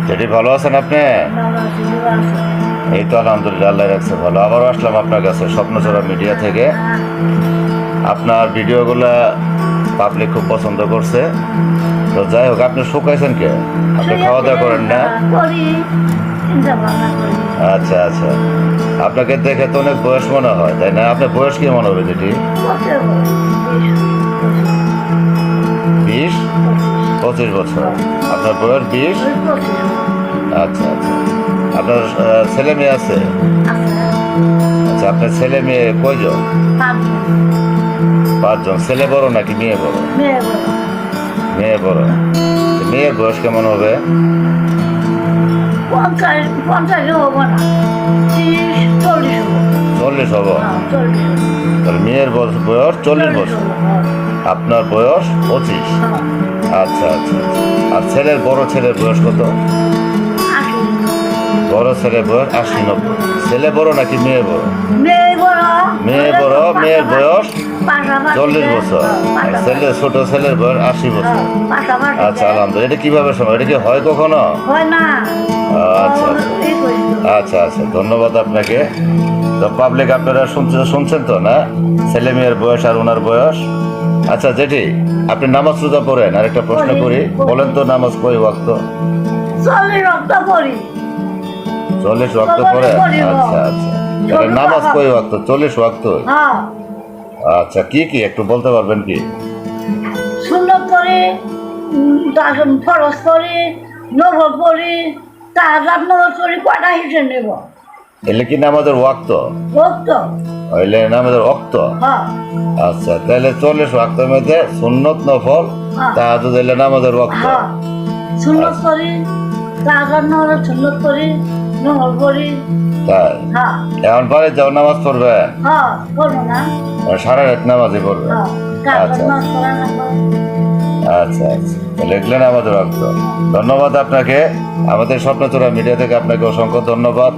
যেটি ভালো আছেন আপনি? এই তো আলহামদুলিল্লাহ, আল্লাহ রাখছে ভালো। আবারও আসলাম আপনার কাছে স্বপ্নচোরা মিডিয়া থেকে। আপনার ভিডিওগুলা পাবলিক খুব পছন্দ করছে। তো যাই হোক, আপনি শুকাইছেন কে? আপনি খাওয়া দাওয়া করেন না? আচ্ছা আচ্ছা, আপনাকে দেখে তো অনেক বয়স মনে হয়, তাই না? আপনার বয়স কি মনে হবে যেটি? 20-25 বছর। আপনার বয়স 20? আচ্ছা আচ্ছা। আপনার ছেলে মেয়ে আছে? আচ্ছা, আপনার ছেলে মেয়ে কয়জন? 5 জন। ছেলে বড় নাকি মেয়ে বড়? মেয়ে বড়। মেয়ের বয়স কেমন হবে? 40 হবো। তাহলে মেয়ের বয়স 40 বছর, আপনার বয়স 25। আচ্ছা আচ্ছা। আর বড় ছেলের বয়স কত? বড় ছেলের বয়স 80-90। ছেলে বড় নাকি মেয়ে বড়? মেয়ে বড়। মেয়ের বয়স 40 বছর। ছোট ছেলের বয়স 80 বছর। আচ্ছা, আলহামদুলিল্লাহ। এটা কিভাবে সম্ভব? এটা কি হয় কখনো? আচ্ছা আচ্ছা আচ্ছা, ধন্যবাদ আপনাকে। তো পাবলিক আপনারা শুনছেন তো না, ছেলে মেয়ের বয়স আর ওনার বয়স। আচ্ছা জেঠি, আপনি নামাজ রোজা পড়েন? আর একটা প্রশ্ন করি, বলেন তো নামাজ কয় ওয়াক্ত? 40 ওয়াক্ত পড়েন? আচ্ছা আচ্ছা, তাহলে নামাজ কয় ওয়াক্ত? 40 ওয়াক্ত। আচ্ছা, কি কি একটু বলতে পারবেন কি? সুন্নত করি, ফরজ করি, নফল করি, তাহাজ্জুদ নফল করি, কয়টা হিসেব নেব? এলে কি নামাজের ওয়াক্ত? ওয়াক্ত হইলে নামাজের ওয়াক্ত। আচ্ছা, তাহলে 40 ওয়াক্তের মধ্যে সুন্নত নফল তাহাজ্জুদ এলে নামাজের ওয়াক্ত। সুন্নত করি, তাহাজ্জুদ নফল সুন্নত করি, নফল করি। তাই? এখন পরে যাও নামাজ পড়বে? করবো না, সারা রাত নামাজই পড়বে। আচ্ছা আচ্ছা আচ্ছা, লিখলেন আমাদের ওয়াক্ত। ধন্যবাদ আপনাকে। আমাদের স্বপ্নচোরা মিডিয়া থেকে আপনাকে অসংখ্য ধন্যবাদ।